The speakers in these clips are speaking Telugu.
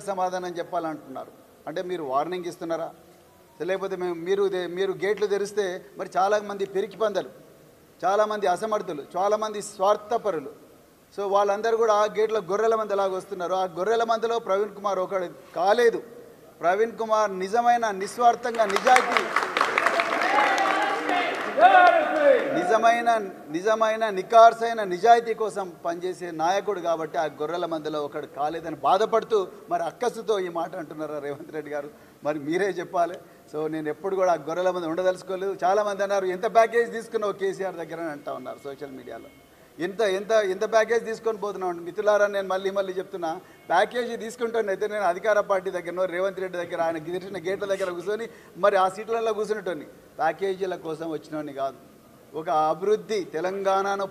సమాధానం చెప్పాలంటున్నారు. అంటే మీరు వార్నింగ్ ఇస్తున్నారా? లేకపోతే మీరు గేట్లు తెరిస్తే మరి చాలామంది పెరికి పందలు, చాలామంది అసమర్థులు, చాలామంది స్వార్థపరులు, సో వాళ్ళందరూ కూడా ఆ గేట్ల గొర్రెల మందలాగా వస్తున్నారు. ఆ గొర్రెల మందలో ప్రవీణ్ కుమార్ ఒకడు కాలేదు. ప్రవీణ్ కుమార్ నిజమైన నిస్వార్థంగా నిజమైన నికార్సైన నిజాయితీ కోసం పనిచేసే నాయకుడు కాబట్టి ఆ గొర్రెల మందలో ఒకడు కాలేదని బాధపడుతూ మరి అక్కసుతో ఈ మాట అంటున్నారా రేవంత్ రెడ్డి గారు? మరి మీరే చెప్పాలి. సో నేను ఎప్పుడు కూడా ఆ గొర్రెల మంది ఉండదలుచుకోలేదు. చాలామంది అన్నారు ఎంత ప్యాకేజ్ తీసుకున్నావు కేసీఆర్ దగ్గర అని అంటా ఉన్నారు సోషల్ మీడియాలో. ఎంత ప్యాకేజ్ తీసుకొని పోతున్నాను మిత్రులారా. నేను మళ్ళీ చెప్తున్నా, ప్యాకేజీ తీసుకుంటానైతే నేను అధికార పార్టీ దగ్గర రేవంత్ రెడ్డి దగ్గర ఆయన గిరిచిన గేట్ల దగ్గర కూర్చొని మరి ఆ సీట్లలో కూర్చునేటోని ప్యాకేజీల కోసం వచ్చినోని కాదు. ఒక అభివృద్ధి తెలంగాణను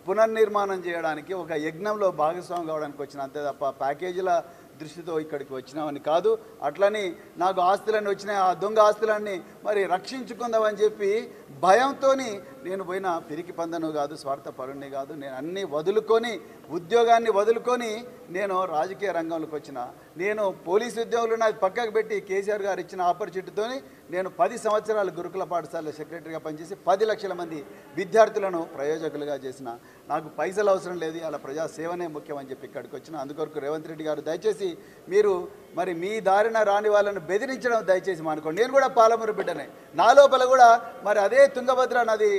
పునర్నిర్మాణం చేయడానికి ఒక యజ్ఞంలో భాగస్వామి కావడానికి వచ్చిన, అంతే తప్ప ప్యాకేజీల దృష్టితో ఇక్కడికి వచ్చినామని కాదు. అట్లని నాకు ఆస్తులన్నీ వచ్చినాయి, ఆ దొంగ ఆస్తులన్నీ మరి రక్షించుకుందామని చెప్పి భయంతో నేను పోయిన పిరికి పందను కాదు, స్వార్థపరుణ్ణి కాదు. నేను అన్నీ వదులుకొని, ఉద్యోగాన్ని వదులుకొని నేను రాజకీయ రంగంలోకి వచ్చిన. నేను పోలీసు ఉద్యోగులు నాది పక్కకు పెట్టి కేసీఆర్ గారు ఇచ్చిన ఆపర్చునిటీతో నేను 10 సంవత్సరాలు గురుకుల పాఠశాలలో సెక్రటరీగా పనిచేసి 10 లక్షల మంది విద్యార్థులను ప్రయోజకులుగా చేసిన. నాకు పైసలు అవసరం లేదు, అలా ప్రజాసేవనే ముఖ్యమని చెప్పి ఇక్కడికి వచ్చిన. అందుకొరకు రేవంత్ రెడ్డి గారు దయచేసి మీరు మరి మీ దారిన రాని వాళ్ళను బెదిరించడం దయచేసి మానుకోండి. నేను కూడా పాలమూరు బిడ్డనే. నా లోపల కూడా మరి అదే తుంగభద్ర నది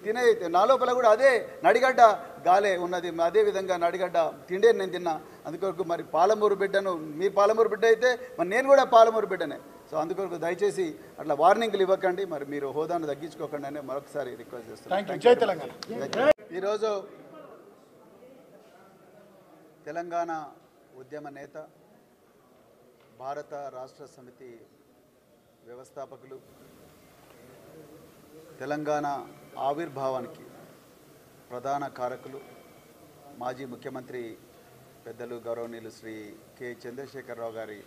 తినే, నా లోపల కూడా అదే నడిగడ్డ గాలే ఉన్నది, అదే విధంగా నడిగడ్డ తిండే నేను తిన్నా. అందుకొరకు మరి పాలమూరు బిడ్డను, మీరు పాలమూరు బిడ్డ అయితే మరి నేను కూడా పాలమూరు బిడ్డనే. సో అందుకొరకు దయచేసి అట్లా వార్నింగ్లు ఇవ్వకండి, మరి మీరు హోదాను తగ్గించుకోకండి అని మరొకసారి రిక్వెస్ట్ చేస్తున్నాను. ఈరోజు తెలంగాణ ఉద్యమ నేత, భారత రాష్ట్ర సమితి వ్యవస్థాపకులు, తెలంగాణ ఆవిర్భావానికి ప్రధాన కారకులు, మాజీ ముఖ్యమంత్రి పెద్దలు గౌరవనీయులు శ్రీ కె చంద్రశేఖరరావు గారి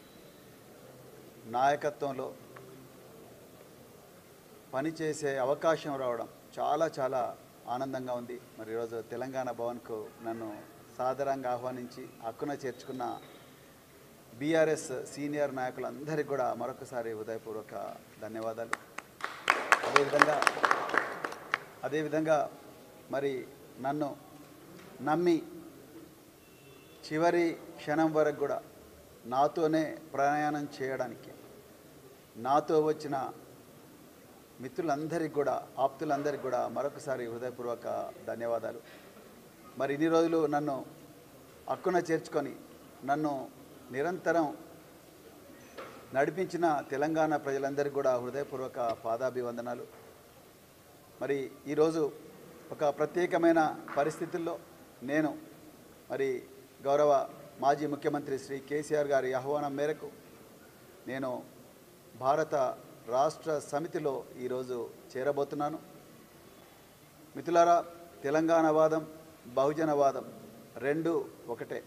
నాయకత్వంలో పనిచేసే అవకాశం రావడం చాలా ఆనందంగా ఉంది. మరి ఈరోజు తెలంగాణ భవన్కు నన్ను సాదరంగా ఆహ్వానించి హక్కున చేర్చుకున్న బీఆర్ఎస్ సీనియర్ నాయకులందరికీ కూడా మరొకసారి హృదయపూర్వక ధన్యవాదాలు. అదేవిధంగా మరి నన్ను నమ్మి చివరి క్షణం వరకు కూడా నాతోనే ప్రయాణం చేయడానికి నాతో వచ్చిన మిత్రులందరికీ కూడా, ఆప్తులందరికీ కూడా మరొకసారి హృదయపూర్వక ధన్యవాదాలు. మరి ఇన్ని రోజులు నన్ను హక్కున చేర్చుకొని నన్ను నిరంతరం నడిపించిన తెలంగాణ ప్రజలందరికీ కూడా హృదయపూర్వక పాదాభివందనాలు. మరి ఈరోజు ఒక ప్రత్యేకమైన పరిస్థితుల్లో నేను మరి గౌరవ మాజీ ముఖ్యమంత్రి శ్రీ కేసీఆర్ గారి ఆహ్వానం మేరకు నేను భారత రాష్ట్ర సమితిలో ఈరోజు చేరబోతున్నాను. మిత్రులారా, తెలంగాణవాదం, బహుజనవాదం రెండు ఒకటే.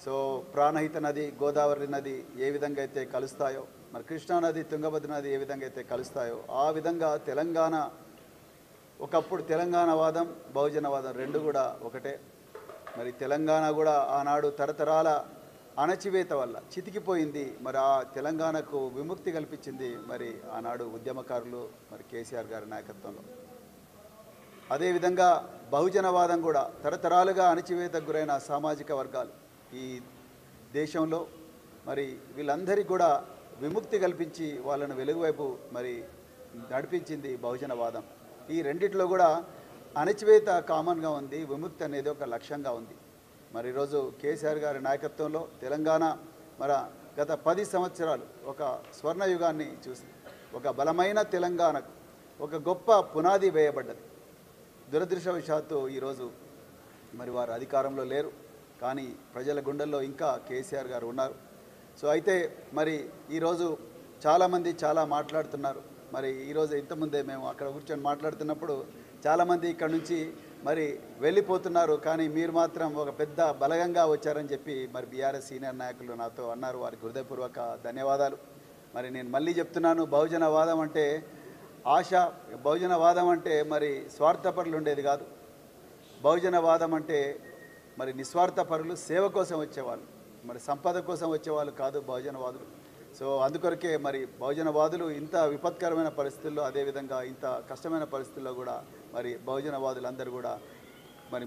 సో ప్రాణహిత నది, గోదావరి నది ఏ విధంగా అయితే కలుస్తాయో, మరి కృష్ణానది, తుంగభద్ర నది ఏ విధంగా అయితే కలుస్తాయో, ఆ విధంగా తెలంగాణ ఒకప్పుడు తెలంగాణవాదం, బహుజనవాదం రెండు కూడా ఒకటే. మరి తెలంగాణ కూడా ఆనాడు తరతరాల అణచివేత వల్ల చితికిపోయింది. మరి ఆ తెలంగాణకు విముక్తి కల్పించింది మరి ఆనాడు ఉద్యమకారులు, మరి కేసీఆర్ గారి నాయకత్వంలో. అదేవిధంగా బహుజనవాదం కూడా తరతరాలుగా అణచివేతకు గురైన సామాజిక వర్గాలు ఈ దేశంలో మరి వీళ్ళందరికీ కూడా విముక్తి కల్పించి వాళ్ళను వెలుగువైపు మరి నడిపించింది బహుజనవాదం. ఈ రెండిట్లో కూడా అణచివేత కామన్గా ఉంది, విముక్తి అనేది ఒక లక్ష్యంగా ఉంది. మరి ఈరోజు కేసీఆర్ గారి నాయకత్వంలో తెలంగాణ మరి గత 10 సంవత్సరాలు ఒక స్వర్ణయుగాన్ని చూసి ఒక బలమైన తెలంగాణకు ఒక గొప్ప పునాది వేయబడ్డది. దురదృష్టవశాత్తు ఈరోజు మరి వారు అధికారంలో లేరు, కానీ ప్రజల గుండెల్లో ఇంకా కేసీఆర్ గారు ఉన్నారు. సో అయితే మరి ఈరోజు చాలామంది చాలా మాట్లాడుతున్నారు. మరి ఈరోజు ఇంతకుముందే మేము అక్కడ కూర్చొని మాట్లాడుతున్నప్పుడు చాలామంది ఇక్కడ నుంచి మరి వెళ్ళిపోతున్నారు, కానీ మీరు మాత్రం ఒక పెద్ద బలగంగా వచ్చారని చెప్పి మరి బీఆర్ఎస్ సీనియర్ నాయకులు నాతో అన్నారు. వారికి హృదయపూర్వక ధన్యవాదాలు. మరి నేను మళ్ళీ చెప్తున్నాను, బహుజనవాదం అంటే ఆశ, బహుజనవాదం అంటే మరి స్వార్థపరులు ఉండేది కాదు. బహుజనవాదం అంటే మరి నిస్వార్థపరులు, సేవ కోసం వచ్చేవాళ్ళు. మరి సంపద కోసం వచ్చేవాళ్ళు కాదు బహుజనవాదులు. సో అందుకొరకే మరి బహుజనవాదులు ఇంత విపత్కరమైన పరిస్థితుల్లో, అదేవిధంగా ఇంత కష్టమైన పరిస్థితుల్లో కూడా మరి బహుజనవాదులందరూ కూడా మరి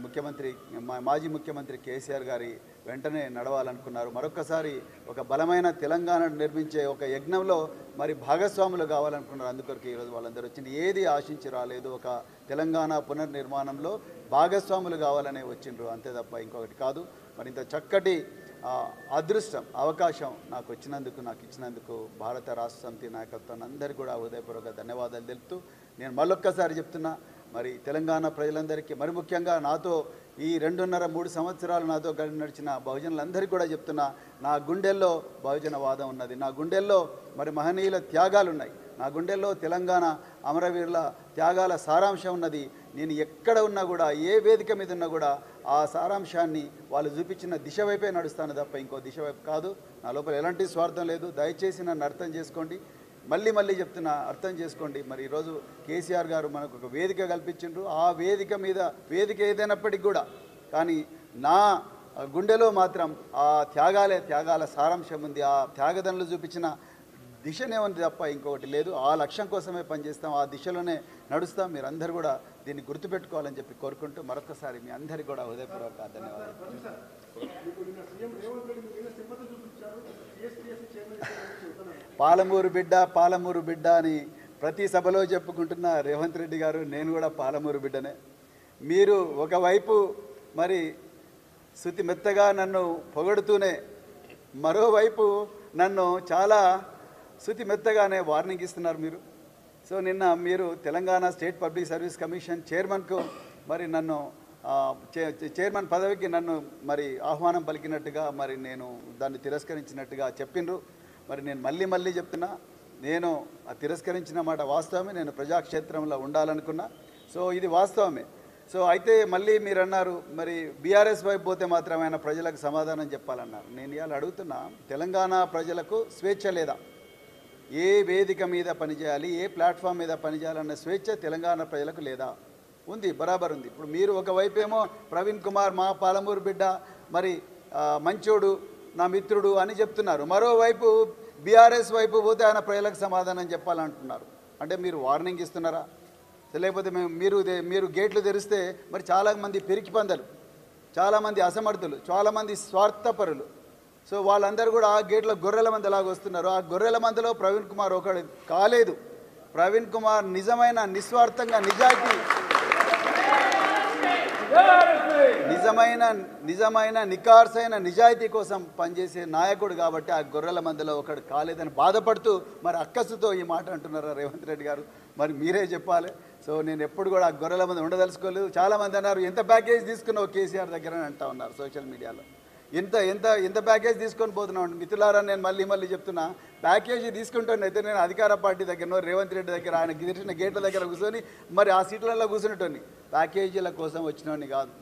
మాజీ ముఖ్యమంత్రి కేసీఆర్ గారి వెంటనే నడవాలనుకున్నారు. మరొకసారి ఒక బలమైన తెలంగాణ నిర్మించే ఒక యజ్ఞంలో మరి భాగస్వాములు కావాలనుకున్నారు. అందుకొరకు ఈరోజు వాళ్ళందరూ వచ్చింది. ఏది ఆశించి రాలేదు, ఒక తెలంగాణ పునర్నిర్మాణంలో భాగస్వాములు కావాలనే వచ్చిండ్రు, అంతే తప్ప ఇంకొకటి కాదు. మరి ఇంత చక్కటి అదృష్టం, అవకాశం నాకు ఇచ్చినందుకు భారత రాష్ట్ర సమితి నాయకత్వాన్ని అందరికీ కూడా హృదయపూర్వక ధన్యవాదాలు తెలుపుతూ, నేను మళ్ళొక్కసారి చెప్తున్నా, మరి తెలంగాణ ప్రజలందరికీ, మరి ముఖ్యంగా నాతో ఈ 2.5-3 సంవత్సరాలు నాతో కలిసి నడిచిన బహుజనులందరికీ కూడా చెప్తున్నా, నా గుండెల్లో బహుజనవాదం ఉన్నది, నా గుండెల్లో మరి మహనీయుల త్యాగాలు ఉన్నాయి, నా గుండెల్లో తెలంగాణ అమరవీరుల త్యాగాల సారాంశం ఉన్నది. నేను ఎక్కడ ఉన్నా కూడా, ఏ వేదిక మీద ఉన్నా కూడా ఆ సారాంశాన్ని వాళ్ళు చూపించిన దిశ వైపే నడుస్తాను తప్ప ఇంకో దిశ వైపు కాదు. నా లోపల ఎలాంటి స్వార్థం లేదు. దయచేసి నన్ను అర్థం చేసుకోండి, మళ్ళీ చెప్తున్నా, అర్థం చేసుకోండి. మరి ఈరోజు కేసీఆర్ గారు మనకు ఒక వేదిక కల్పించిండ్రు. ఆ వేదిక ఏదైనప్పటికీ కూడా కానీ నా గుండెలో మాత్రం ఆ త్యాగాల సారాంశం ఉంది. ఆ త్యాగదనులు చూపించిన దిశనే ఉంది తప్ప ఇంకొకటి లేదు. ఆ లక్ష్యం కోసమే పనిచేస్తాం, ఆ దిశలోనే నడుస్తాం. మీరందరూ కూడా దీన్ని గుర్తుపెట్టుకోవాలని చెప్పి కోరుకుంటూ మరొకసారి మీ అందరికీ కూడా హృదయపూర్వక ధన్యవాదాలు. పాలమూరు బిడ్డ అని ప్రతి సభలో చెప్పుకుంటున్న రేవంత్ రెడ్డి గారు, నేను కూడా పాలమూరు బిడ్డనే. మీరు ఒకవైపు మరి శృతి మెత్తగా నన్ను పొగడుతూనే, మరోవైపు నన్ను చాలా శృతి మెత్తగానే వార్నింగ్ ఇస్తున్నారు మీరు. సో నిన్న మీరు Telangana State Public Service Commission చైర్మన్కు మరి నన్ను చైర్మన్ పదవికి నన్ను మరి ఆహ్వానం పలికినట్టుగా మరి నేను దాన్ని తిరస్కరించినట్టుగా చెప్పిండ్రు. మరి నేను మళ్ళీ చెప్తున్నా, నేను తిరస్కరించిన మాట వాస్తవమే. నేను ప్రజాక్షేత్రంలో ఉండాలనుకున్నా, సో ఇది వాస్తవమే. సో అయితే మళ్ళీ మీరు అన్నారు మరి బీఆర్ఎస్ వైపు పోతే మాత్రం ఆయన ప్రజలకు సమాధానం చెప్పాలన్నారు. నేను ఇవాళ అడుగుతున్నా, తెలంగాణ ప్రజలకు స్వేచ్ఛ లేదా? ఏ వేదిక మీద పనిచేయాలి, ఏ ప్లాట్ఫామ్ మీద పనిచేయాలన్న స్వేచ్ఛ తెలంగాణ ప్రజలకు లేదా? ఉంది, బరాబర్ ఉంది. ఇప్పుడు మీరు ఒకవైపు ఏమో ప్రవీణ్ కుమార్ మా పాలమూరు బిడ్డ, మరి మంచోడు, నా మిత్రుడు అని చెప్తున్నారు. మరోవైపు బీఆర్ఎస్ వైపు పోతే ఆయన ప్రజలకు సమాధానం చెప్పాలంటున్నారు. అంటే మీరు వార్నింగ్ ఇస్తున్నారా? లేకపోతే మీరు గేట్లు తెరిస్తే మరి చాలామంది పెరికి పందలు, చాలామంది అసమర్థులు, చాలామంది స్వార్థపరులు, సో వాళ్ళందరూ కూడా ఆ గేట్ల గొర్రెల మంది ఎలాగ వస్తున్నారు. ఆ గొర్రెల మందిలో ప్రవీణ్ కుమార్ ఒకడు కాలేదు. ప్రవీణ్ కుమార్ నిజమైన నిస్వార్థంగా నిజమైన నికార్సైన నిజాయితీ కోసం పనిచేసే నాయకుడు కాబట్టి ఆ గొర్రెల మందిలో ఒకడు కాలేదని బాధపడుతూ మరి అక్కసుతో ఈ మాట అంటున్నారా రేవంత్ రెడ్డి గారు? మరి మీరే చెప్పాలి. సో నేను ఎప్పుడు కూడా ఆ గొర్రెల మంది ఉండదలుచుకోలేదు. చాలామంది అన్నారు, ఎంత ప్యాకేజ్ తీసుకున్నావు కేసీఆర్ దగ్గర అని అంటా ఉన్నారు సోషల్ మీడియాలో. ఎంత ప్యాకేజ్ తీసుకొని పోతున్నాం మిత్రులారా? నేను మళ్ళీ చెప్తున్నా, ప్యాకేజీ తీసుకుంటానైతే నేను అధికార పార్టీ దగ్గరనో రేవంత్ రెడ్డి దగ్గర ఆయన గిరిచిన గేట్ల దగ్గర కూర్చొని మరి ఆ సీట్లలో కూర్చునేటోని, ప్యాకేజీల కోసం వచ్చినోని కాదు.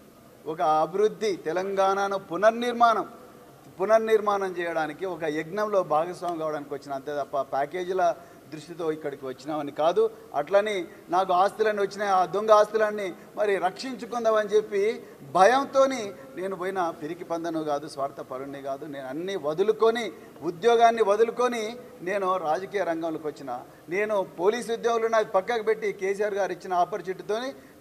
ఒక అభివృద్ధి, తెలంగాణను పునర్నిర్మాణం చేయడానికి ఒక యజ్ఞంలో భాగస్వామి కావడానికి వచ్చిన, అంతే తప్ప ప్యాకేజీల దృష్టితో ఇక్కడికి వచ్చినామని కాదు. అట్లని నాకు ఆస్తులన్నీ వచ్చినాయి, ఆ దొంగ ఆస్తులన్నీ మరి రక్షించుకుందామని చెప్పి భయంతో నేను పోయిన పిరికి పందను కాదు, స్వార్థపరుణ్ణి కాదు. నేను అన్నీ వదులుకొని, ఉద్యోగాన్ని వదులుకొని నేను రాజకీయ రంగంలోకి వచ్చిన. నేను పోలీసు ఉద్యోగులు నాకు పక్కకు పెట్టి కేసీఆర్ గారు ఇచ్చిన ఆపర్చునిటీతో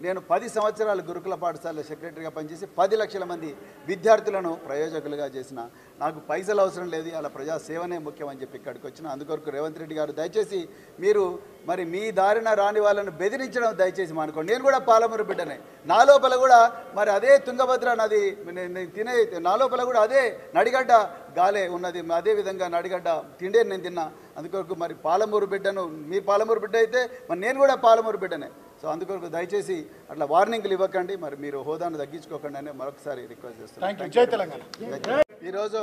నేను 10 సంవత్సరాలు గురుకుల పాఠశాలలో సెక్రటరీగా పనిచేసి 10 లక్షల మంది విద్యార్థులను ప్రయోజకులుగా చేసిన. నాకు పైసలు అవసరం లేదు, అలా ప్రజాసేవనే ముఖ్యమని చెప్పి ఇక్కడికి వచ్చిన. అందుకొరకు రేవంత్ రెడ్డి గారు దయచేసి మీరు మరి మీ దారిన రాని వాళ్ళను బెదిరించడం దయచేసి మానుకోండి. నేను కూడా పాలమూరు బిడ్డనే, నా లోపల కూడా మరి అదే తుంగభద్ర నది తినే, నా లోపల కూడా అదే నడిగడ్డ గాలే ఉన్నది, అదేవిధంగా నడిగడ్డ తిండే నేను తిన్నా. అందుకొరకు మరి పాలమూరు బిడ్డను, మీ పాలమూరు బిడ్డ అయితే మరి నేను కూడా పాలమూరు బిడ్డనే. సో అందుకొరకు దయచేసి అట్లా వార్నింగ్లు ఇవ్వకండి, మరి మీరు హోదాను తగ్గించుకోకండి అని మరొకసారి రిక్వెస్ట్ చేస్తున్నాను. ఈరోజు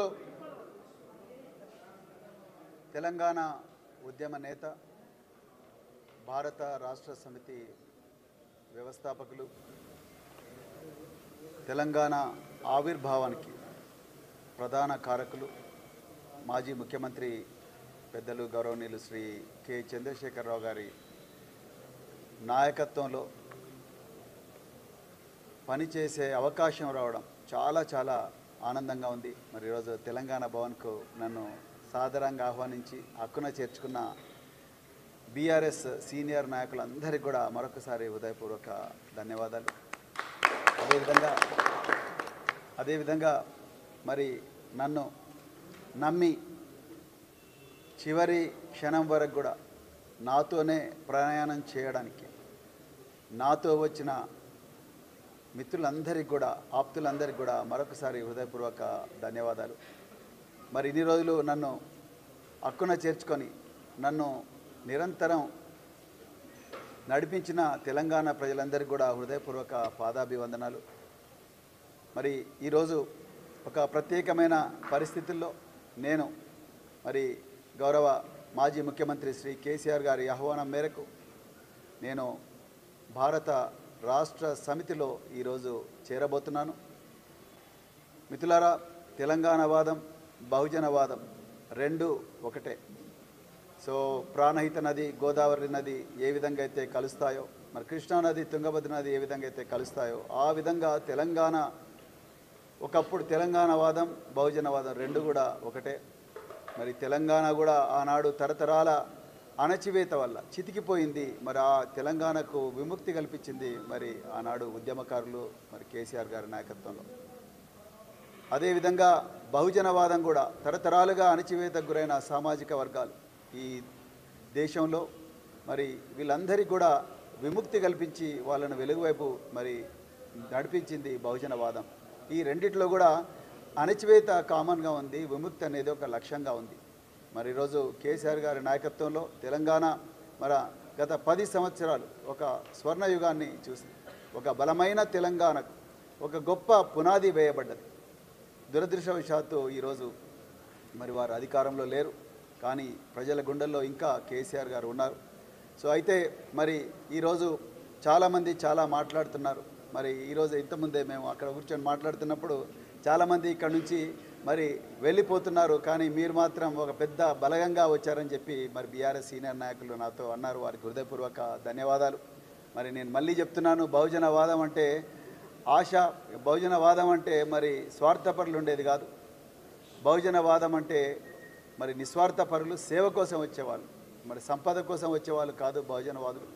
తెలంగాణ ఉద్యమ నేత, భారత రాష్ట్ర సమితి వ్యవస్థాపకులు, తెలంగాణ ఆవిర్భావానికి ప్రధాన కారకులు, మాజీ ముఖ్యమంత్రి పెద్దలు గౌరవనీయులు శ్రీ కె చంద్రశేఖరరావు గారి నాయకత్వంలో పనిచేసే అవకాశం రావడం చాలా ఆనందంగా ఉంది. మరి ఈరోజు తెలంగాణ భవన్కు నన్ను సాదరంగా ఆహ్వానించి హక్కున చేర్చుకున్న బీఆర్ఎస్ సీనియర్ నాయకులందరికీ కూడా మరొకసారి హృదయపూర్వక ధన్యవాదాలు. అదేవిధంగా మరి నన్ను నమ్మి చివరి క్షణం వరకు కూడా నాతోనే ప్రయాణం చేయడానికి నాతో వచ్చిన మిత్రులందరికీ కూడా ఆప్తులందరికీ కూడా మరొకసారి హృదయపూర్వక ధన్యవాదాలు. మరి ఇన్ని రోజులు నన్ను హక్కున చేర్చుకొని నన్ను నిరంతరం నడిపించిన తెలంగాణ ప్రజలందరికీ కూడా హృదయపూర్వక పాదాభివందనాలు. మరి ఈరోజు ఒక ప్రత్యేకమైన పరిస్థితుల్లో నేను మరి గౌరవ మాజీ ముఖ్యమంత్రి శ్రీ కేసీఆర్ గారి ఆహ్వానం మేరకు నేను భారత రాష్ట్ర సమితిలో ఈరోజు చేరబోతున్నాను. మిత్రులారా, తెలంగాణవాదం బహుజనవాదం రెండు ఒకటే. సో ప్రాణహిత నది గోదావరి నది ఏ విధంగా అయితే కలుస్తాయో, మరి కృష్ణానది తుంగభద్ర నది ఏ విధంగా అయితే కలుస్తాయో ఆ విధంగా తెలంగాణ ఒకప్పుడు తెలంగాణవాదం బహుజనవాదం రెండు కూడా ఒకటే. మరి తెలంగాణ కూడా ఆనాడు తరతరాల అణచివేత వల్ల చితికిపోయింది. మరి ఆ తెలంగాణకు విముక్తి కల్పించింది మరి ఆనాడు ఉద్యమకారులు మరి కేసీఆర్ గారి నాయకత్వంలో. అదేవిధంగా బహుజనవాదం కూడా తరతరాలుగా అణచివేతకు గురైన సామాజిక వర్గాలు ఈ దేశంలో మరి వీళ్ళందరికీ కూడా విముక్తి కల్పించి వాళ్ళను వెలుగువైపు మరి నడిపించింది బహుజనవాదం. ఈ రెండిట్లో కూడా అణచివేత కామన్గా ఉంది, విముక్తి అనేది ఒక లక్ష్యంగా ఉంది. మరి ఈరోజు కేసీఆర్ గారి నాయకత్వంలో తెలంగాణ మరి గత 10 సంవత్సరాలు ఒక స్వర్ణయుగాన్ని చూసింది. ఒక బలమైన తెలంగాణకు ఒక గొప్ప పునాది వేయబడ్డది. దురదృష్టవశాత్తు ఈరోజు మరి వారు అధికారంలో లేరు, కానీ ప్రజల గుండెల్లో ఇంకా కేసీఆర్ గారు ఉన్నారు. సో అయితే మరి ఈరోజు చాలామంది చాలా మాట్లాడుతున్నారు. మరి ఈరోజు ఇంతకుముందే మేము అక్కడ కూర్చొని మాట్లాడుతున్నప్పుడు చాలామంది ఇక్కడ నుంచి మరి వెళ్ళిపోతున్నారు, కానీ మీరు మాత్రం ఒక పెద్ద బలగంగా వచ్చారని చెప్పి మరి బీఆర్ఎస్ సీనియర్ నాయకులు నాతో అన్నారు. వారికి హృదయపూర్వక ధన్యవాదాలు. మరి నేను మళ్ళీ చెప్తున్నాను, బహుజనవాదం అంటే ఆశ, బహుజనవాదం అంటే మరి స్వార్థపరులు ఉండేది కాదు. బహుజనవాదం అంటే మరి నిస్వార్థపరులు, సేవ కోసం వచ్చేవాళ్ళు, మరి సంపద కోసం వచ్చేవాళ్ళు కాదు బహుజనవాదులు.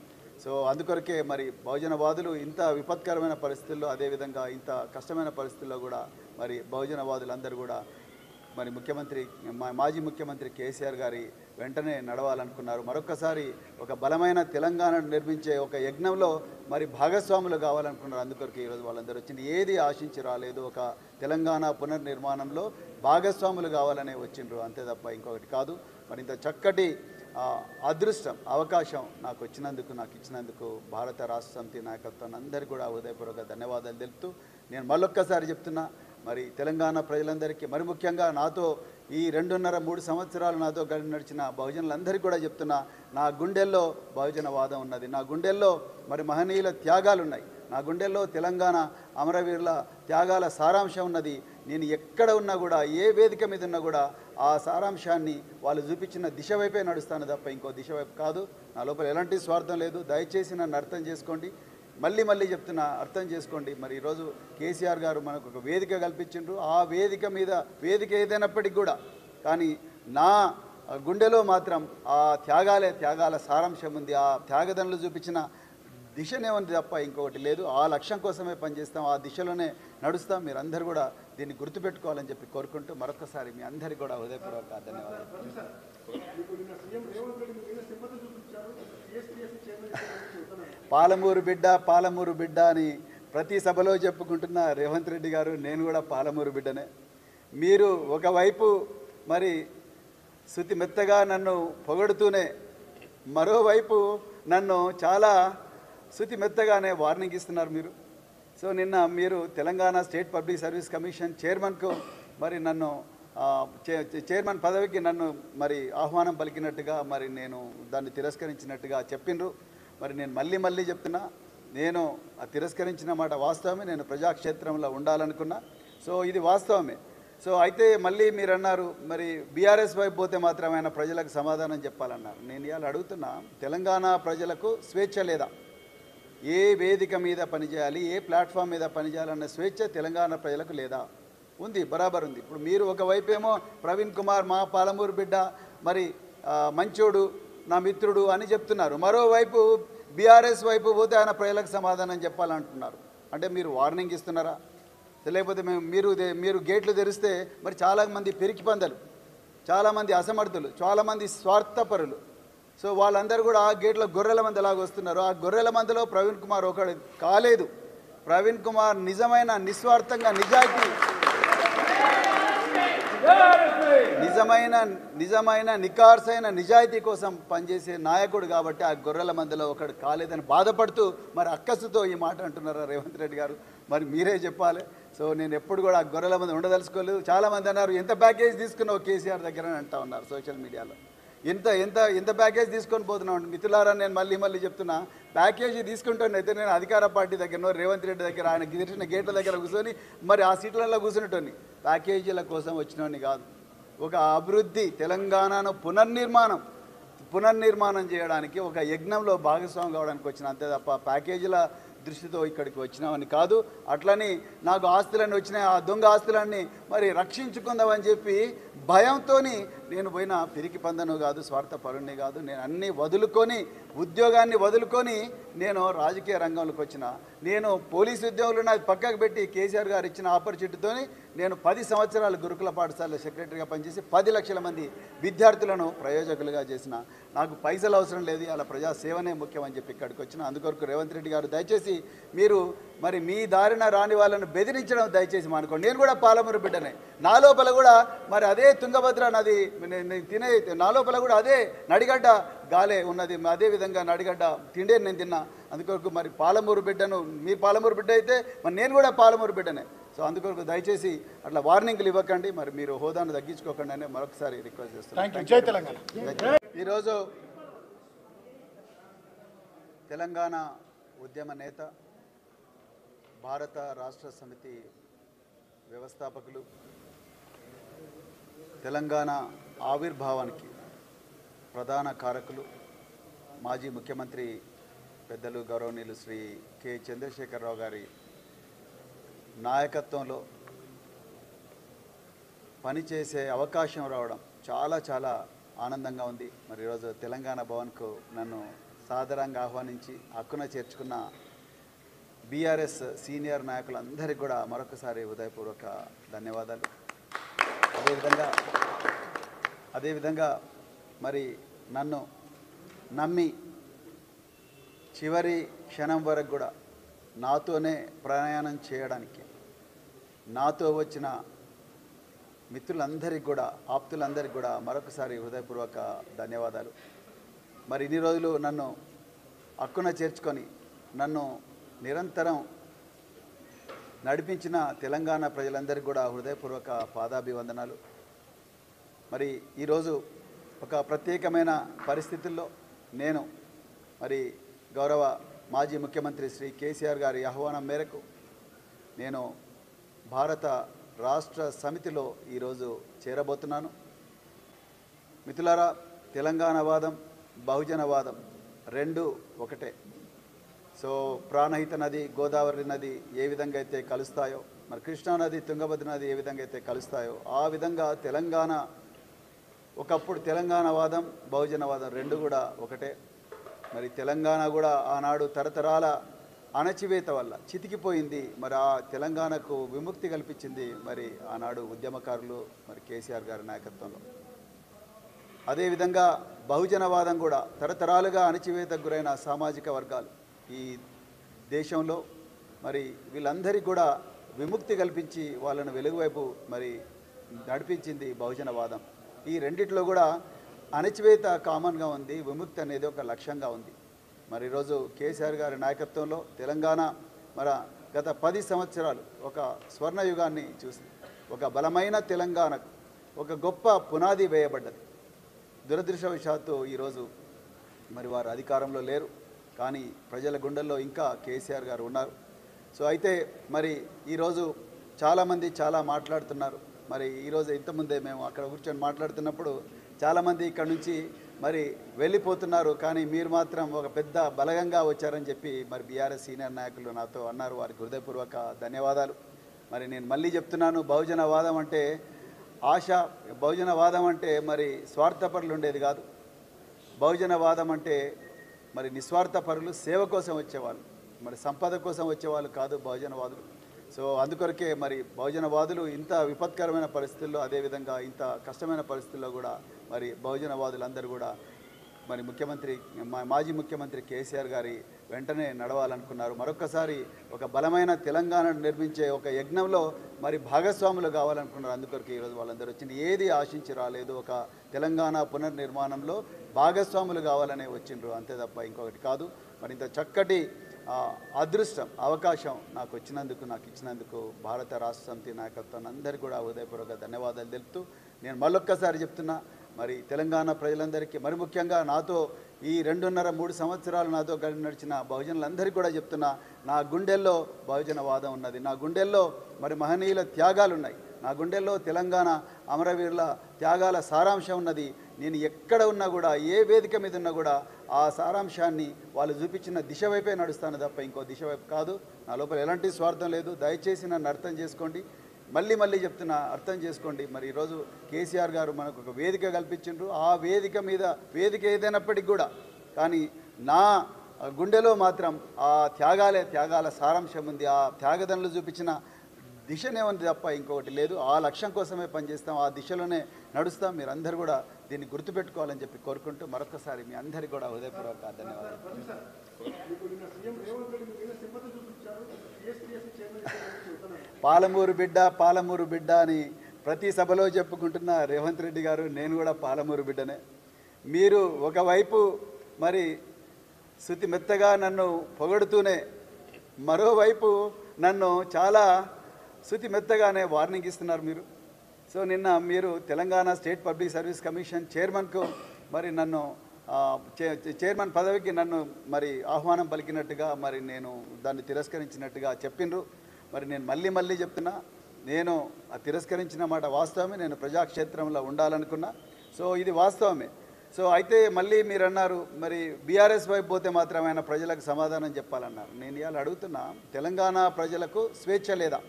సో అందుకొరకే మరి బహుజనవాదులు ఇంత విపత్కరమైన పరిస్థితుల్లో, అదేవిధంగా ఇంత కష్టమైన పరిస్థితుల్లో కూడా మరి బహుజనవాదులందరూ కూడా మరి మాజీ ముఖ్యమంత్రి కేసీఆర్ గారి వెంటనే నడవాలనుకున్నారు. మరొకసారి ఒక బలమైన తెలంగాణను నిర్మించే ఒక యజ్ఞంలో మరి భాగస్వాములు కావాలనుకున్నారు. అందుకొరకు ఈరోజు వాళ్ళందరూ వచ్చింది. ఏది ఆశించి రాలేదు, ఒక తెలంగాణ పునర్నిర్మాణంలో భాగస్వాములు కావాలనే వచ్చిండ్రు, అంతే తప్ప ఇంకొకటి కాదు. మరి ఇంత చక్కటి అదృష్టం, అవకాశం నాకు ఇచ్చినందుకు భారత రాష్ట్ర సమితి నాయకత్వాన్ని అందరికీ కూడా హృదయపూర్వక ధన్యవాదాలు తెలుపుతూ నేను మళ్ళొక్కసారి చెప్తున్నా, మరి తెలంగాణ ప్రజలందరికీ, మరి ముఖ్యంగా నాతో ఈ 2.5-3 సంవత్సరాలు నాతో నడిచిన బహుజనులందరికీ కూడా చెప్తున్నా, నా గుండెల్లో బహుజనవాదం ఉన్నది, నా గుండెల్లో మరి మహనీయుల త్యాగాలు ఉన్నాయి, నా గుండెల్లో తెలంగాణ అమరవీరుల త్యాగాల సారాంశం ఉన్నది. నేను ఎక్కడ ఉన్నా కూడా, ఏ వేదిక మీద ఉన్నా కూడా ఆ సారాంశాన్ని వాళ్ళు చూపించిన దిశ వైపే నడుస్తాను తప్ప ఇంకో దిశ వైపు కాదు. నా లోపల ఎలాంటి స్వార్థం లేదు. దయచేసి నన్ను అర్థం చేసుకోండి, మళ్ళీ చెప్తున్నా, అర్థం చేసుకోండి. మరి ఈరోజు కేసీఆర్ గారు మనకు ఒక వేదిక కల్పించిండ్రు. ఆ వేదిక మీద, వేదిక ఏదైనప్పటికీ కూడా, కానీ నా గుండెలో మాత్రం ఆ త్యాగాల సారాంశం ఉంది. ఆ త్యాగదనులు చూపించిన దిశనే ఉంది తప్ప ఇంకొకటి లేదు. ఆ లక్ష్యం కోసమే పనిచేస్తాం, ఆ దిశలోనే నడుస్తాం. మీరందరూ కూడా దీన్ని గుర్తుపెట్టుకోవాలని చెప్పి కోరుకుంటూ మరొకసారి మీ అందరికీ కూడా హృదయపూర్వక ధన్యవాదాలు. పాలమూరు బిడ్డ అని ప్రతి సభలో చెప్పుకుంటున్న రేవంత్ రెడ్డి గారు, నేను కూడా పాలమూరు బిడ్డనే. మీరు ఒకవైపు మరి శృతి మెత్తగా నన్ను పొగడుతూనే, మరోవైపు నన్ను చాలా శృతి మెత్తగానే వార్నింగ్ ఇస్తున్నారు మీరు. సో నిన్న మీరు Telangana State Public Service Commission చైర్మన్కు మరి నన్ను చైర్మన్ పదవికి నన్ను మరి ఆహ్వానం పలికినట్టుగా మరి నేను దాన్ని తిరస్కరించినట్టుగా చెప్పిండ్రు. మరి నేను మళ్ళీ చెప్తున్నా, నేను తిరస్కరించిన మాట వాస్తవమే. నేను ప్రజాక్షేత్రంలో ఉండాలనుకున్నా. సో ఇది వాస్తవమే. సో అయితే మళ్ళీ మీరు అన్నారు మరి బీఆర్ఎస్ వైపు పోతే మాత్రం ఆయన ప్రజలకు సమాధానం చెప్పాలన్నారు. నేను ఇవాళ అడుగుతున్నా, తెలంగాణ ప్రజలకు స్వేచ్ఛ లేదా? ఏ వేదిక మీద పనిచేయాలి, ఏ ప్లాట్ఫామ్ మీద పనిచేయాలన్న స్వేచ్ఛ తెలంగాణ ప్రజలకు లేదా? ఉంది, బరాబర్ ఉంది. ఇప్పుడు మీరు ఒకవైపు ఏమో ప్రవీణ్ కుమార్ మా పాలమూరు బిడ్డ, మరి మంచోడు, నా మిత్రుడు అని చెప్తున్నారు. మరోవైపు బీఆర్ఎస్ వైపు పోతే ఆయన ప్రజలకు సమాధానం చెప్పాలంటున్నారు. అంటే మీరు వార్నింగ్ ఇస్తున్నారా? లేకపోతే మీరు గేట్లు తెరిస్తే మరి చాలామంది పెరికి పందలు, చాలామంది అసమర్థులు, చాలామంది స్వార్థపరులు, సో వాళ్ళందరూ కూడా ఆ గేట్ల గొర్రెల మంది ఎలాగ వస్తున్నారు. ఆ గొర్రెల మందిలో ప్రవీణ్ కుమార్ ఒకడు కాలేదు. ప్రవీణ్ కుమార్ నిజమైన నిస్వార్థంగా నిజమైన నికార్సైన నిజాయితీ కోసం పనిచేసే నాయకుడు కాబట్టి ఆ గొర్రెల మందిలో ఒకడు కాలేదని బాధపడుతూ మరి అక్కసుతో ఈ మాట అంటున్నారా రేవంత్ రెడ్డి గారు? మరి మీరే చెప్పాలి. సో నేను ఎప్పుడు కూడా ఆ గొర్రెల మంది ఉండదలుచుకోలేదు. చాలామంది అన్నారు ఎంత ప్యాకేజ్ తీసుకున్నావు కేసీఆర్ దగ్గర అని అంటా ఉన్నారు సోషల్ మీడియాలో. ఎంత ప్యాకేజ్ తీసుకొని పోతున్నాం మిత్రులారా. నేను మళ్ళీ చెప్తున్నా, ప్యాకేజీ తీసుకుంటానైతే నేను అధికార పార్టీ దగ్గర రేవంత్ రెడ్డి దగ్గర ఆయన గెలిచిన గేట్ల దగ్గర కూర్చొని మరి ఆ సీట్లలో కూర్చునేటోని ప్యాకేజీల కోసం వచ్చినోని కాదు. ఒక అభివృద్ధి తెలంగాణను పునర్నిర్మాణం చేయడానికి ఒక యజ్ఞంలో భాగస్వామి కావడానికి వచ్చిన, అంతే తప్ప ప్యాకేజీల దృష్టితో ఇక్కడికి వచ్చినామని కాదు. అట్లని నాకు ఆస్తులన్నీ వచ్చినాయి, ఆ దొంగ ఆస్తులన్నీ మరి రక్షించుకుందామని చెప్పి భయంతో నేను పోయిన పిరికి పందను కాదు, స్వార్థపరుణ్ణి కాదు. నేను అన్నీ వదులుకొని, ఉద్యోగాన్ని వదులుకొని నేను రాజకీయ రంగంలోకి వచ్చిన. నేను పోలీసు ఉద్యోగులు నాకు పక్కకు పెట్టి కేసీఆర్ గారు ఇచ్చిన ఆపర్చునిటీతో నేను 10 సంవత్సరాలు గురుకుల పాఠశాల సెక్రటరీగా పనిచేసి 10 లక్షల మంది విద్యార్థులను ప్రయోజకులుగా చేసిన. నాకు పైసలు అవసరం లేదు, అలా ప్రజాసేవనే ముఖ్యం అని చెప్పి ఇక్కడికి వచ్చిన. అందుకొరకు రేవంత్ రెడ్డి గారు దయచేసి మీరు మరి మీ దారిన రాని వాళ్ళను బెదిరించడం దయచేసి మానుకోండి. నేను కూడా పాలమూరు బిడ్డనే. నా లోపల కూడా మరి అదే తుంగభద్ర నది తినే, నా లోపల కూడా అదే నడిగడ్డ గాలే ఉన్నది, అదే విధంగా నడిగడ్డ తిండే నేను తిన్నా. అందుకొరకు మరి పాలమూరు బిడ్డను, మీరు పాలమూరు బిడ్డ అయితే మరి నేను కూడా పాలమూరు బిడ్డనే. సో అందుకొరకు దయచేసి అట్లా వార్నింగ్లు ఇవ్వకండి, మరి మీరు హోదాను తగ్గించుకోకండి అని మరొకసారి రిక్వెస్ట్ చేస్తున్నాను. ఈరోజు తెలంగాణ ఉద్యమ నేత, భారత రాష్ట్ర సమితి వ్యవస్థాపకులు, తెలంగాణ ఆవిర్భావానికి ప్రధాన కారకులు, మాజీ ముఖ్యమంత్రి పెద్దలు గౌరవనీయులు శ్రీ కె చంద్రశేఖరరావు గారి నాయకత్వంలో పనిచేసే అవకాశం రావడం చాలా ఆనందంగా ఉంది. మరి ఈరోజు తెలంగాణ భవన్కు నన్ను సాదరంగా ఆహ్వానించి హక్కున చేర్చుకున్న బీఆర్ఎస్ సీనియర్ నాయకులందరికీ కూడా మరొకసారి హృదయపూర్వక ధన్యవాదాలు. అదేవిధంగా మరి నన్ను నమ్మి చివరి క్షణం వరకు కూడా నాతోనే ప్రయాణం చేయడానికి నాతో వచ్చిన మిత్రులందరికీ కూడా, ఆప్తులందరికీ కూడా మరొకసారి హృదయపూర్వక ధన్యవాదాలు. మరి ఇన్ని రోజులు నన్ను హక్కున చేర్చుకొని నన్ను నిరంతరం నడిపించిన తెలంగాణ ప్రజలందరికీ కూడా హృదయపూర్వక పాదాభివందనాలు. మరి ఈరోజు ఒక ప్రత్యేకమైన పరిస్థితుల్లో నేను మరి గౌరవ మాజీ ముఖ్యమంత్రి శ్రీ కేసీఆర్ గారి ఆహ్వానం మేరకు నేను భారత రాష్ట్ర సమితిలో ఈరోజు చేరబోతున్నాను. మిత్రులారా, తెలంగాణవాదం, బహుజనవాదం రెండు ఒకటే. సో ప్రాణహిత నది, గోదావరి నది ఏ విధంగా అయితే కలుస్తాయో, మరి కృష్ణానది, తుంగభద్ర నది ఏ విధంగా అయితే కలుస్తాయో, ఆ విధంగా తెలంగాణ ఒకప్పుడు తెలంగాణవాదం, బహుజనవాదం రెండు కూడా ఒకటే. మరి తెలంగాణ కూడా ఆనాడు తరతరాల అణచివేత వల్ల చితికిపోయింది. మరి ఆ తెలంగాణకు విముక్తి కల్పించింది మరి ఆనాడు ఉద్యమకారులు, మరి కేసీఆర్ గారి నాయకత్వంలో. అదేవిధంగా బహుజనవాదం కూడా తరతరాలుగా అణచివేతకు గురైన సామాజిక వర్గాలు ఈ దేశంలో మరి వీళ్ళందరికీ కూడా విముక్తి కల్పించి వాళ్ళను వెలుగువైపు మరి నడిపించింది బహుజనవాదం. ఈ రెండిట్లో కూడా అణచివేత కామన్గా ఉంది, విముక్తి అనేది ఒక లక్ష్యంగా ఉంది. మరి ఈరోజు కేసీఆర్ గారి నాయకత్వంలో తెలంగాణ మరి గత 10 సంవత్సరాలు ఒక స్వర్ణయుగాన్ని చూసింది. ఒక బలమైన తెలంగాణకు ఒక గొప్ప పునాది వేయబడ్డది. దురదృష్టవశాత్తు ఈరోజు మరి వారు అధికారంలో లేరు, కానీ ప్రజల గుండెల్లో ఇంకా కేసీఆర్ గారు ఉన్నారు. సో అయితే మరి ఈరోజు చాలామంది చాలా మాట్లాడుతున్నారు. మరి ఈరోజు ఇంతకుముందే మేము అక్కడ కూర్చొని మాట్లాడుతున్నప్పుడు చాలామంది ఇక్కడ నుంచి మరి వెళ్ళిపోతున్నారు, కానీ మీరు మాత్రం ఒక పెద్ద బలగంగా వచ్చారని చెప్పి మరి బీఆర్ఎస్ సీనియర్ నాయకులు నాతో అన్నారు. వారికి హృదయపూర్వక ధన్యవాదాలు. మరి నేను మళ్ళీ చెప్తున్నాను, బహుజనవాదం అంటే ఆశ, బహుజనవాదం అంటే మరి స్వార్థపరులు ఉండేది కాదు. బహుజనవాదం అంటే మరి నిస్వార్థపరులు, సేవ కోసం వచ్చేవాళ్ళు, మరి సంపద కోసం వచ్చేవాళ్ళు కాదు బహుజనవాదులు. సో అందుకొరకే మరి బహుజనవాదులు ఇంత విపత్కరమైన పరిస్థితుల్లో, అదేవిధంగా ఇంత కష్టమైన పరిస్థితుల్లో కూడా మరి బహుజనవాదులందరూ కూడా మరి మాజీ ముఖ్యమంత్రి కేసీఆర్ గారి వెంటనే నడవాలనుకున్నారు. మరొకసారి ఒక బలమైన తెలంగాణను నిర్మించే ఒక యజ్ఞంలో మరి భాగస్వాములు కావాలనుకున్నారు. అందుకొరకు ఈరోజు వాళ్ళందరూ వచ్చింది. ఏది ఆశించి రాలేదు, ఒక తెలంగాణ పునర్నిర్మాణంలో భాగస్వాములు కావాలనే వచ్చిండ్రు, అంతే తప్ప ఇంకొకటి కాదు. మరి ఇంత చక్కటి అదృష్టం, అవకాశం నాకు ఇచ్చినందుకు భారత రాష్ట్ర సమితి నాయకత్వం అందరికీ కూడా హృదయపూర్వక ధన్యవాదాలు తెలుపుతూ, నేను మళ్ళొక్కసారి చెప్తున్నా, మరి తెలంగాణ ప్రజలందరికీ, మరి ముఖ్యంగా నాతో ఈ 2.5-3 సంవత్సరాలు నాతో కలిసి నడిచిన బహుజనులందరికీ కూడా చెప్తున్నా, నా గుండెల్లో బహుజనవాదం ఉన్నది, నా గుండెల్లో మరి మహనీయుల త్యాగాలు ఉన్నాయి, నా గుండెల్లో తెలంగాణ అమరవీరుల త్యాగాల సారాంశం ఉన్నది. నేను ఎక్కడ ఉన్నా కూడా, ఏ వేదిక మీద ఉన్నా కూడా ఆ సారాంశాన్ని వాళ్ళు చూపించిన దిశ వైపే నడుస్తాను తప్ప ఇంకో దిశ వైపు కాదు. నా లోపల ఎలాంటి స్వార్థం లేదు. దయచేసి నన్ను అర్థం చేసుకోండి, మళ్ళీ చెప్తున్నా, అర్థం చేసుకోండి. మరి ఈరోజు కేసీఆర్ గారు మనకు ఒక వేదిక కల్పించిండ్రు. ఆ వేదిక ఏదైనప్పటికీ కూడా కానీ నా గుండెలో మాత్రం ఆ త్యాగాల సారాంశం ఉంది. ఆ త్యాగదనులు చూపించిన దిశనే ఉంది తప్ప ఇంకొకటి లేదు. ఆ లక్ష్యం కోసమే పనిచేస్తాం, ఆ దిశలోనే నడుస్తాం. మీరందరూ కూడా దీన్ని గుర్తుపెట్టుకోవాలని చెప్పి కోరుకుంటూ మరొకసారి మీ అందరికీ కూడా హృదయపూర్వక ధన్యవాదాలు. పాలమూరు బిడ్డ అని ప్రతి సభలో చెప్పుకుంటున్న రేవంత్ రెడ్డి గారు, నేను కూడా పాలమూరు బిడ్డనే. మీరు ఒకవైపు మరి శృతి మెత్తగా నన్ను పొగడుతూనే, మరోవైపు నన్ను చాలా శృతి మెత్తగానే వార్నింగ్ ఇస్తున్నారు మీరు. సో నిన్న మీరు Telangana State Public Service Commission చైర్మన్కు మరి నన్ను చైర్మన్ పదవికి నన్ను మరి ఆహ్వానం పలికినట్టుగా మరి నేను దాన్ని తిరస్కరించినట్టుగా చెప్పిండ్రు. మరి నేను మళ్ళీ చెప్తున్నా, నేను తిరస్కరించిన మాట వాస్తవమే, నేను ప్రజాక్షేత్రంలో ఉండాలనుకున్నా. సో ఇది వాస్తవమే. సో అయితే మళ్ళీ మీరు అన్నారు మరి బీఆర్ఎస్ వైపు పోతే మాత్రం ఆయన ప్రజలకు సమాధానం చెప్పాలన్నారు. నేను ఇవాళ అడుగుతున్నా, తెలంగాణ ప్రజలకు స్వేచ్ఛ లేదా?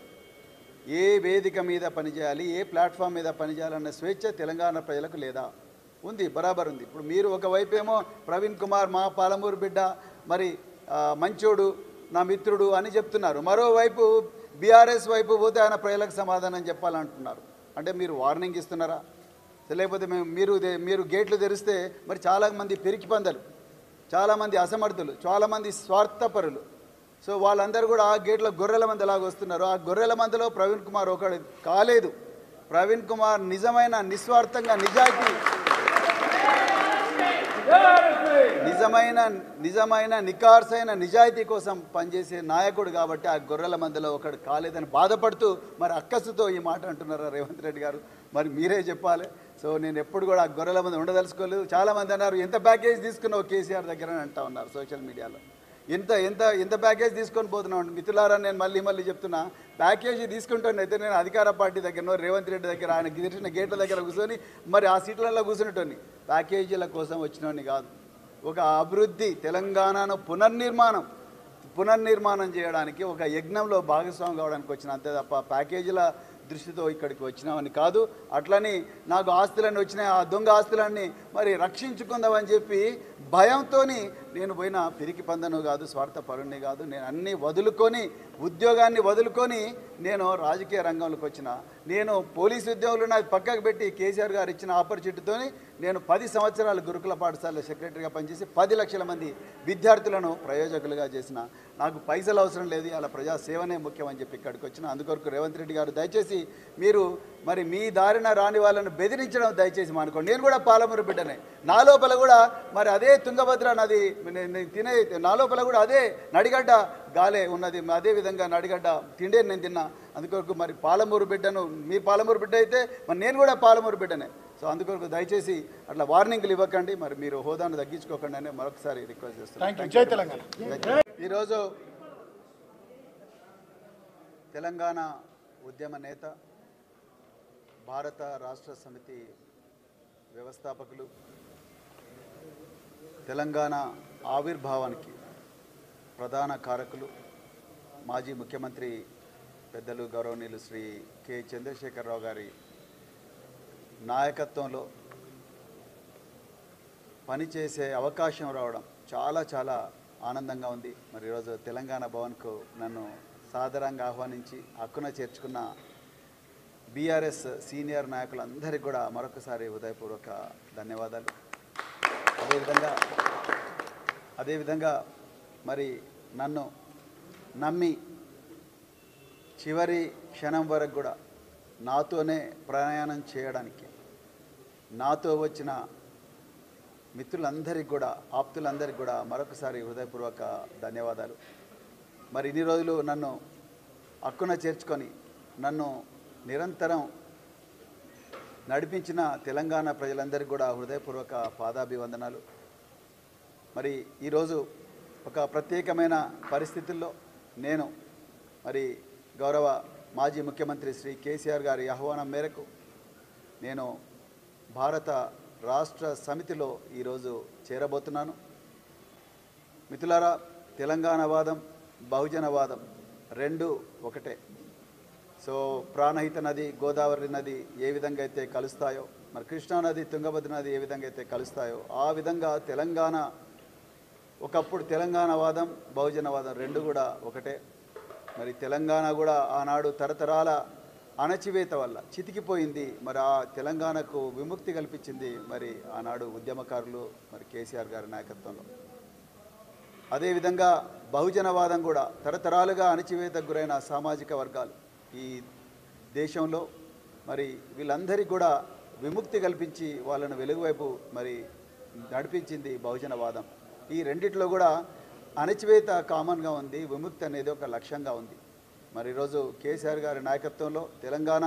ఏ వేదిక మీద పనిచేయాలి, ఏ ప్లాట్ఫామ్ మీద పనిచేయాలన్న స్వేచ్ఛ తెలంగాణ ప్రజలకు లేదా? ఉంది, బరాబర్ ఉంది. ఇప్పుడు మీరు ఒకవైపు ఏమో ప్రవీణ్ కుమార్ మా పాలమూరు బిడ్డ, మరి మంచోడు, నా మిత్రుడు అని చెప్తున్నారు, మరోవైపు బీఆర్ఎస్ వైపు పోతే ఆయన ప్రజలకు సమాధానం చెప్పాలంటున్నారు. అంటే మీరు వార్నింగ్ ఇస్తున్నారా? లేకపోతే మీరు గేట్లు తెరిస్తే మరి చాలామంది పెరికి పందలు, చాలామంది అసమర్థులు, చాలామంది స్వార్థపరులు, సో వాళ్ళందరూ కూడా ఆ గేట్ల గొర్రెల మందలాగా వస్తున్నారు. ఆ గొర్రెల మందలో ప్రవీణ్ కుమార్ ఒకడు కాలేదు. ప్రవీణ్ కుమార్ నిజమైన నిస్వార్థంగా నిజమైన నికార్సైన నిజాయితీ కోసం పనిచేసే నాయకుడు కాబట్టి ఆ గొర్రెల మందలో ఒకడు కాలేదని బాధపడుతూ మరి అక్కసుతో ఈ మాట అంటున్నారా రేవంత్ రెడ్డి గారు? మరి మీరే చెప్పాలి. సో నేను ఎప్పుడు కూడా ఆ గొర్రెల మంది ఉండదలుచుకోలేదు. చాలామంది అన్నారు ఎంత ప్యాకేజ్ తీసుకున్నావు కేసీఆర్ దగ్గర అని అంటా ఉన్నారు సోషల్ మీడియాలో. ఎంత ప్యాకేజ్ తీసుకొని పోతున్నావు మిత్రులారా? నేను మళ్ళీ చెప్తున్నా, ప్యాకేజీ తీసుకుంటానైతే నేను అధికార పార్టీ దగ్గర రేవంత్ రెడ్డి దగ్గర ఆయన గిరిచిన గేట్ల దగ్గర కూర్చొని మరి ఆ సీట్లలో కూర్చునేటోని, ప్యాకేజీల కోసం వచ్చినోని కాదు. ఒక అభివృద్ధి, తెలంగాణను పునర్నిర్మాణం చేయడానికి ఒక యజ్ఞంలో భాగస్వామి కావడానికి వచ్చిన, అంతే తప్ప ప్యాకేజీల దృష్టితో ఇక్కడికి వచ్చినామని కాదు. అట్లని నాకు ఆస్తులన్నీ వచ్చినాయి, ఆ దొంగ ఆస్తులన్నీ మరి రక్షించుకుందామని చెప్పి భయంతో నేను పోయిన పిరికి పందను కాదు, స్వార్థపరుణ్ణి కాదు. నేను అన్నీ వదులుకొని, ఉద్యోగాన్ని వదులుకొని నేను రాజకీయ రంగంలోకి వచ్చిన. నేను పోలీసు ఉద్యోగులు నాకు పక్కకు పెట్టి కేసీఆర్ గారు ఇచ్చిన ఆపర్చునిటీతో నేను 10 సంవత్సరాలు గురుకుల పాఠశాలలో సెక్రటరీగా పనిచేసి 10 లక్షల మంది విద్యార్థులను ప్రయోజకులుగా చేసిన. నాకు పైసలు అవసరం లేదు, అలా ప్రజాసేవనే ముఖ్యం అని చెప్పి ఇక్కడికి వచ్చిన. అందుకొరకు రేవంత్ రెడ్డి గారు దయచేసి మీరు మరి మీ దారిన రాని వాళ్ళను బెదిరించడం దయచేసి మానుకోండి. నేను కూడా పాలమూరు బిడ్డనే, నా లోపల కూడా మరి అదే తుంగభద్ర నది తినే, నా లోపల కూడా అదే నడిగడ్డ గాలే ఉన్నది, అదేవిధంగా నడిగడ్డ తిండే నేను తిన్నా. అందుకొరకు మరి పాలమూరు బిడ్డను, మీ పాలమూరు బిడ్డ అయితే మరి నేను కూడా పాలమూరు బిడ్డనే. సో అందుకొరకు దయచేసి అట్లా వార్నింగ్లు ఇవ్వకండి, మరి మీరు హోదాను తగ్గించుకోకండి అని మరొకసారి రిక్వెస్ట్ చేస్తున్నాను. ఈరోజు తెలంగాణ ఉద్యమ నేత, భారత రాష్ట్ర సమితి వ్యవస్థాపకులు, తెలంగాణ ఆవిర్భావానికి ప్రధాన కారకులు, మాజీ ముఖ్యమంత్రి పెద్దలు గౌరవనీయులు శ్రీ కె చంద్రశేఖరరావు గారి నాయకత్వంలో పనిచేసే అవకాశం రావడం చాలా చాలా ఆనందంగా ఉంది. మరి ఈరోజు తెలంగాణ భవన్కు నన్ను సాదరంగా ఆహ్వానించి హక్కున చేర్చుకున్న బీఆర్ఎస్ సీనియర్ నాయకులందరికీ కూడా మరొకసారి హృదయపూర్వక ధన్యవాదాలు. అదేవిధంగా మరి నన్ను నమ్మి చివరి క్షణం వరకు కూడా నాతోనే ప్రయాణం చేయడానికి నాతో వచ్చిన మిత్రులందరికీ కూడా ఆప్తులందరికీ కూడా మరొకసారి హృదయపూర్వక ధన్యవాదాలు. మరి ఇన్ని రోజులు నన్ను హక్కున చేర్చుకొని నన్ను నిరంతరం నడిపించిన తెలంగాణ ప్రజలందరికీ కూడా హృదయపూర్వక పాదాభివందనాలు. మరి ఈరోజు ఒక ప్రత్యేకమైన పరిస్థితుల్లో నేను మరి గౌరవ మాజీ ముఖ్యమంత్రి శ్రీ కేసీఆర్ గారి ఆహ్వానం మేరకు నేను భారత రాష్ట్ర సమితిలో ఈరోజు చేరబోతున్నాను. మిత్రులారా, తెలంగాణవాదం బహుజనవాదం రెండు ఒకటే. సో ప్రాణహిత నది గోదావరి నది ఏ విధంగా అయితే కలుస్తాయో, మరి కృష్ణానది తుంగభద్ర నది ఏ విధంగా అయితే కలుస్తాయో ఆ విధంగా తెలంగాణ ఒకప్పుడు తెలంగాణవాదం బహుజనవాదం రెండు కూడా ఒకటే. మరి తెలంగాణ కూడా ఆనాడు తరతరాల అణచివేత వల్ల చితికిపోయింది. మరి ఆ తెలంగాణకు విముక్తి కల్పించింది మరి ఆనాడు ఉద్యమకారులు మరి కేసీఆర్ గారి నాయకత్వంలో. అదేవిధంగా బహుజనవాదం కూడా తరతరాలుగా అణచివేతకు గురైన సామాజిక వర్గాలు ఈ దేశంలో మరి వీళ్ళందరికీ కూడా విముక్తి కల్పించి వాళ్ళను వెలుగువైపు మరి నడిపించింది బహుజనవాదం. ఈ రెండిట్లో కూడా అణచివేత కామన్గా ఉంది, విముక్తి అనేది ఒక లక్ష్యంగా ఉంది. మరి ఈరోజు కేసీఆర్ గారి నాయకత్వంలో తెలంగాణ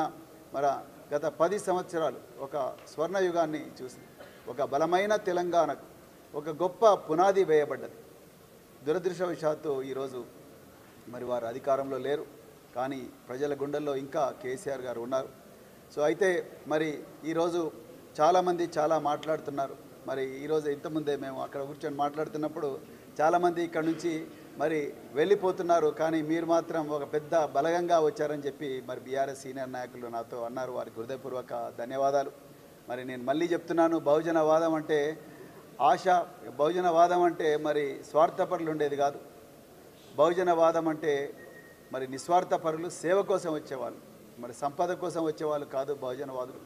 మరి గత 10 సంవత్సరాలు ఒక స్వర్ణయుగాన్ని చూసింది. ఒక బలమైన తెలంగాణకు ఒక గొప్ప పునాది వేయబడ్డది. దురదృష్టవశాత్తు ఈరోజు మరి వారు అధికారంలో లేరు, కానీ ప్రజల గుండెల్లో ఇంకా కేసీఆర్ గారు ఉన్నారు. సో అయితే మరి ఈరోజు చాలామంది చాలా మాట్లాడుతున్నారు. మరి ఈరోజు ఇంతకుముందే మేము అక్కడ కూర్చొని మాట్లాడుతున్నప్పుడు చాలామంది ఇక్కడ నుంచి మరి వెళ్ళిపోతున్నారు, కానీ మీరు మాత్రం ఒక పెద్ద బలగంగా వచ్చారని చెప్పి మరి బీఆర్ఎస్ సీనియర్ నాయకులు నాతో అన్నారు. వారికి హృదయపూర్వక ధన్యవాదాలు. మరి నేను మళ్ళీ చెప్తున్నాను, బహుజనవాదం అంటే ఆశ, బహుజనవాదం అంటే మరి స్వార్థపరులు ఉండేది కాదు. బహుజనవాదం అంటే మరి నిస్వార్థపరులు, సేవ కోసం వచ్చేవాళ్ళు, మరి సంపద కోసం వచ్చేవాళ్ళు కాదు బహుజనవాదులు.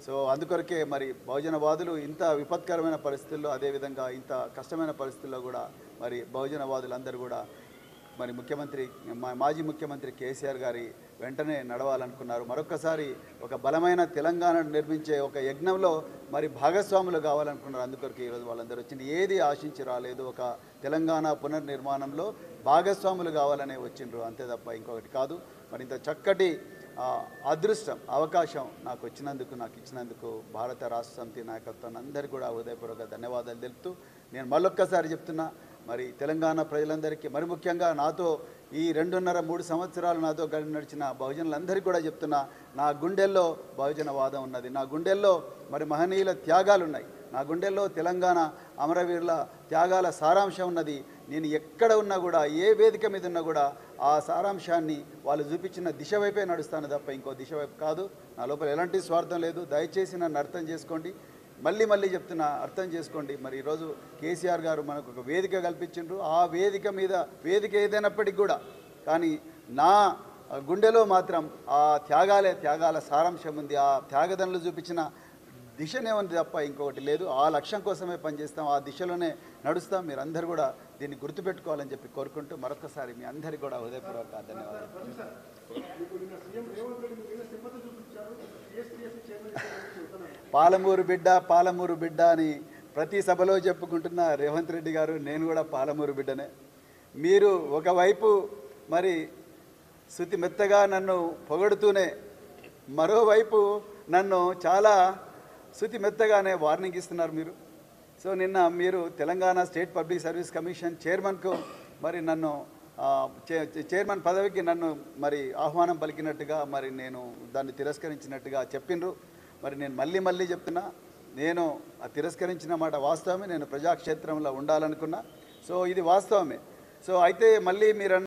సో అందుకొరకే మరి బహుజనవాదులు ఇంత విపత్కరమైన పరిస్థితుల్లో, అదేవిధంగా ఇంత కష్టమైన పరిస్థితుల్లో కూడా మరి బహుజనవాదులందరూ కూడా మరి మాజీ ముఖ్యమంత్రి కేసీఆర్ గారి వెంటనే నడవాలనుకున్నారు. మరొకసారి ఒక బలమైన తెలంగాణను నిర్మించే ఒక యజ్ఞంలో మరి భాగస్వాములు కావాలనుకున్నారు. అందుకొరకు ఈరోజు వాళ్ళందరూ వచ్చింది. ఏది ఆశించి రాలేదు, ఒక తెలంగాణ పునర్నిర్మాణంలో భాగస్వాములు కావాలనే వచ్చిండ్రు, అంతే తప్ప ఇంకొకటి కాదు. మరి ఇంత చక్కటి అదృష్టం, అవకాశం నాకు ఇచ్చినందుకు భారత రాష్ట్ర సమితి నాయకత్వాన్ని అందరికీ కూడా హృదయపూర్వక ధన్యవాదాలు తెలుపుతూ నేను మళ్ళొక్కసారి చెప్తున్నా, మరి తెలంగాణ ప్రజలందరికీ, మరి ముఖ్యంగా నాతో ఈ 2.5-3 సంవత్సరాలు నాతో కలిసి నడిచిన బహుజనులందరికీ కూడా చెప్తున్నా, నా గుండెల్లో బహుజనవాదం ఉన్నది, నా గుండెల్లో మరి మహనీయుల త్యాగాలు ఉన్నాయి, నా గుండెల్లో తెలంగాణ అమరవీరుల త్యాగాల సారాంశం ఉన్నది. నేను ఎక్కడ ఉన్నా కూడా, ఏ వేదిక మీద ఉన్నా కూడా ఆ సారాంశాన్ని వాళ్ళు చూపించిన దిశ వైపే నడుస్తాను తప్ప ఇంకో దిశ వైపు కాదు. నా లోపల ఎలాంటి స్వార్థం లేదు. దయచేసి నన్ను అర్థం చేసుకోండి. మళ్ళీ చెప్తున్నా, అర్థం చేసుకోండి. మరి ఈరోజు కేసీఆర్ గారు మనకు ఒక వేదిక కల్పించిండ్రు. ఆ వేదిక ఏదైనప్పటికీ కూడా కానీ నా గుండెలో మాత్రం ఆ త్యాగాల సారాంశం ఉంది. ఆ త్యాగదనులు చూపించిన దిశనే ఉంది తప్ప ఇంకొకటి లేదు. ఆ లక్ష్యం కోసమే పనిచేస్తాం, ఆ దిశలోనే నడుస్తాం. మీరందరూ కూడా దీన్ని గుర్తుపెట్టుకోవాలని చెప్పి కోరుకుంటూ మరొకసారి మీ అందరికీ కూడా హృదయపూర్వక ధన్యవాదాలు. పాలమూరు బిడ్డ అని ప్రతి సభలో చెప్పుకుంటున్న రేవంత్ రెడ్డి గారు, నేను కూడా పాలమూరు బిడ్డనే. మీరు ఒకవైపు మరి శృతి మెత్తగా నన్ను పొగడుతూనే మరోవైపు నన్ను చాలా శృతి మెత్తగానే వార్నింగ్ ఇస్తున్నారు మీరు. సో నిన్న మీరు Telangana State Public Service Commission చైర్మన్కు మరి నన్ను చైర్మన్ పదవికి నన్ను మరి ఆహ్వానం పలికినట్టుగా మరి నేను దాన్ని తిరస్కరించినట్టుగా చెప్పిండ్రు. మరి నేను మళ్ళీ చెప్తున్నా, నేను తిరస్కరించిన మాట వాస్తవమే. నేను ప్రజాక్షేత్రంలో ఉండాలనుకున్నా. సో ఇది వాస్తవమే. సో అయితే మళ్ళీ మీరు